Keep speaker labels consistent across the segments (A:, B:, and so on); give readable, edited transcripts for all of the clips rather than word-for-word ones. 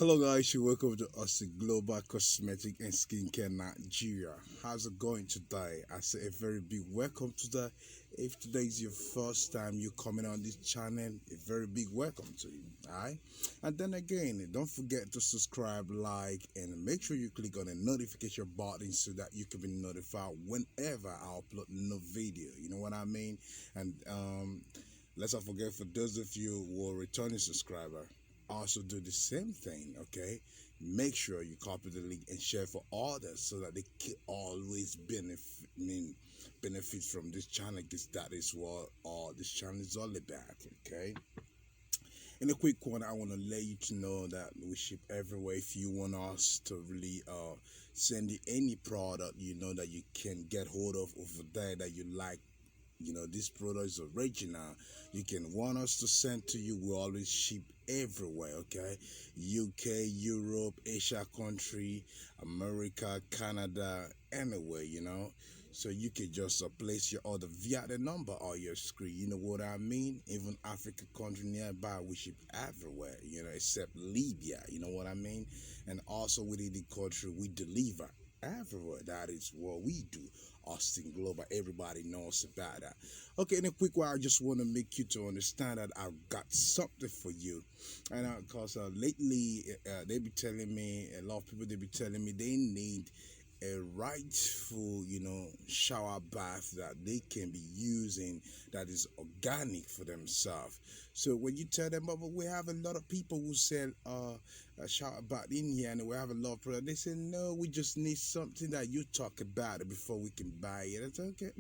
A: Hello guys, you welcome to us the Global Cosmetic and Skincare Nigeria. How's it going today? I say a very big welcome today. If today is your first time you coming on this channel, a very big welcome to you. Alright? And then again, don't forget to subscribe, like, and make sure you click on the notification button so that you can be notified whenever I upload no video. You know what I mean? And let's not forget, for those of you who are returning subscriber, also do the same thing. Okay, make sure you copy the link and share for others so that they can always benefit from this channel, because that is what all this channel is all about. Okay, in a quick one, I want to let you to know that we ship everywhere. If you want us to really send you any product you know that you can get hold of over there that you like, this product is original, you can want us to send to you, we always ship everywhere. Okay, UK, Europe, Asia country, America, Canada, anywhere, so you can just place your order via the number on your screen. You know what I mean? Even Africa country nearby, we ship everywhere, except Libya. You know what I mean? And also within the country, we deliver everywhere. That is what we do. Austin Global, everybody knows about that. Okay, in a quick while, I just want to make you to understand that I've got something for you. And because lately they be telling me, a lot of people, they be telling me they need a rightful, shower bath that they can be using, that is organic for themselves. So when you tell them, but we have a lot of people who sell a shower bath in here, and we have a lot of products, they say no, we just need something that you talk about it before we can buy it. It's okay.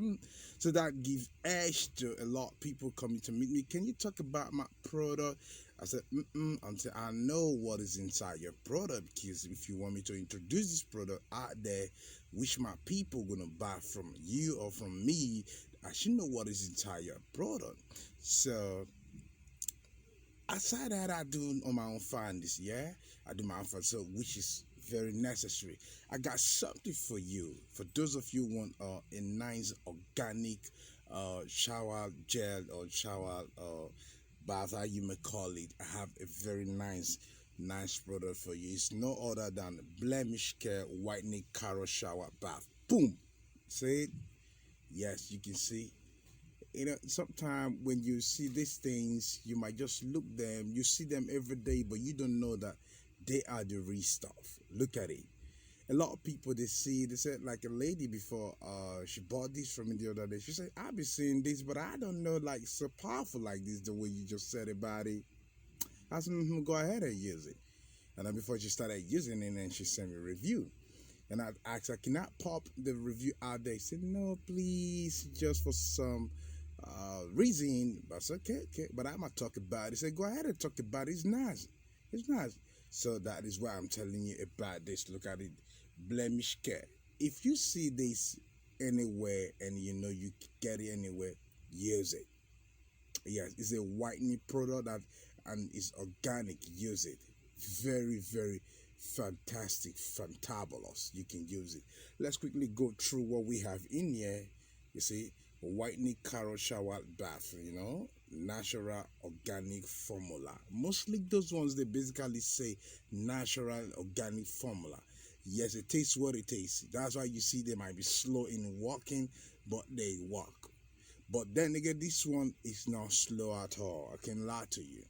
A: So that gives edge to a lot of people coming to meet me. Can you talk about my product? I said, until I know what is inside your product, because if you want me to introduce this product out there, which my people gonna buy from you or from me, I should know what is inside your product. So aside that, I do on my own findings. Yeah, I do my own findings, so which is very necessary. I got something for you. For those of you who want a nice organic shower gel or shower bath, how you may call it, I have a very nice product for you. It's no other than Blemish Care Whitening Carrot Shower Bath. Boom. See it? Yes, you can see. Sometimes when you see these things, you might just look them, you see them every day, but you don't know that they are the real stuff. Look at it. A lot of people, they said, like a lady before, she bought this from me the other day. She said, I've been seeing this, but I don't know, like, so powerful like this, the way you just said about it. I said, go ahead and use it. And then before she started using it, and she sent me a review. And I asked her, can I pop the review out there? She said, no, please, just for some reason. But I said, okay, but I'm gonna talk about it. He said, go ahead and talk about it. It's nice. It's nice. So that is why I'm telling you about this. Look at it. Blemish Care. If you see this anywhere and you get it anywhere, use it. Yes, it's a whitening product that and it's organic. Use it. Very, very fantastic, fantabulous. You can use it. Let's quickly go through what we have in here. You see, whitening carrot shower bath, natural organic formula. Mostly those ones, they basically say natural organic formula. Yes, it tastes what it tastes. That's why you see they might be slow in walking, but they walk. But then again, this one is not slow at all. I can lie to you.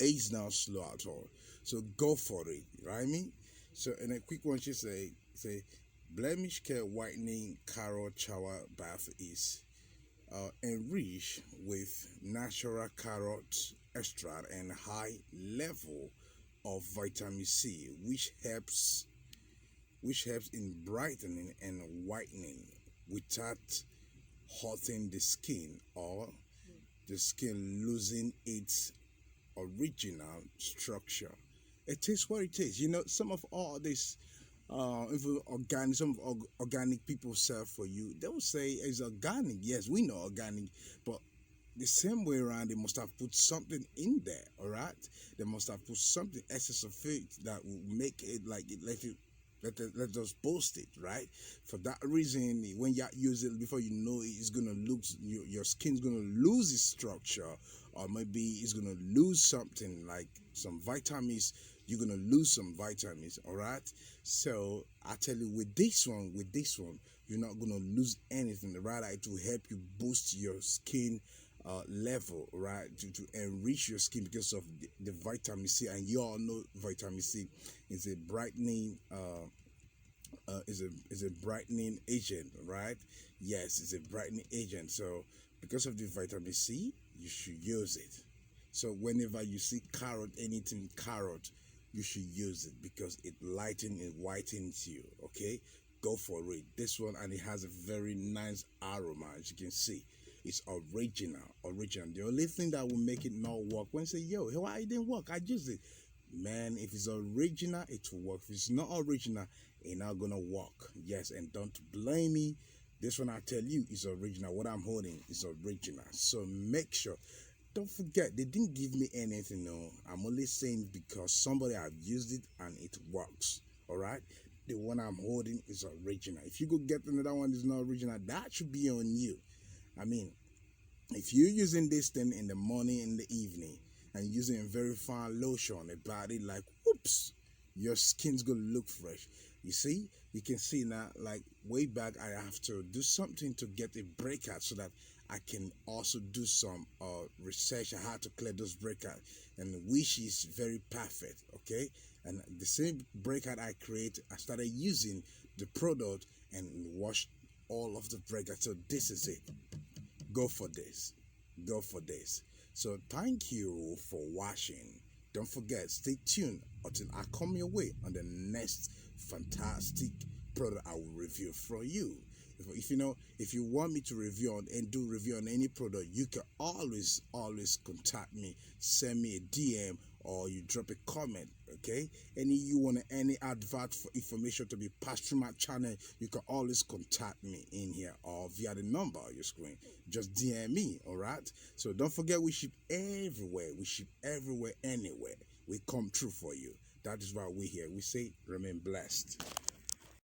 A: It's not slow at all. So go for it, right? I mean, so in a quick one, she say Blemish Care Whitening Carrot Shower Bath is enriched with natural carrot extract and high level of vitamin C, which helps in brightening and whitening without hurting the skin or the skin losing its original structure. It is what it is. Some of all this even organic, some organic people sell for you, they will say it's organic. Yes, we know organic, but the same way around, they must have put something in there. All right, they must have put something excess of it that will make it like it let us boast it, right? For that reason, when you use it, before you know it, it's gonna lose your skin's gonna lose its structure, or maybe it's gonna lose something like some vitamins you're gonna lose some vitamins. All right. So I tell you, with this one, you're not gonna lose anything. Rather, it will help you boost your skin level, right, to enrich your skin because of the vitamin C. And you all know vitamin C is a brightening is a brightening agent, right? Yes, it's a brightening agent. So because of the vitamin C, you should use it. So whenever you see carrot, anything carrot, you should use it because it lightens and whitens you. Okay, go for it. This one, and it has a very nice aroma, as you can see. It's original, original. The only thing that will make it not work when you say, "Yo, why it didn't work?" I used it. Man, if it's original, it will work. If it's not original, it's not gonna work. Yes, and don't blame me. This one I tell you is original. What I'm holding is original. So make sure. Don't forget, they didn't give me anything. No, I'm only saying because somebody have used it and it works. All right. The one I'm holding is original. If you go get another one that's not original, that should be on you. I mean, if you're using this thing in the morning, in the evening, and using a very fine lotion on the body, like whoops, your skin's gonna look fresh. You see, you can see now, like way back, I have to do something to get a breakout so that I can also do some research on how to clear those breakouts, and which is very perfect. Okay, and the same breakout I create, I started using the product and wash all of the breakouts. So this is it. Go for this. Go for this. So thank you for watching. Don't forget, stay tuned until I come your way on the next fantastic product I will review for you. If you know, if you want me to review on and do review on any product, you can always contact me. Send me a DM or you drop a comment. Okay, you want any advert for information to be passed through my channel, you can always contact me in here or via the number on your screen. Just DM me. All right, so don't forget, we ship everywhere, anywhere. We come through for you. That is why we're here. We say remain blessed.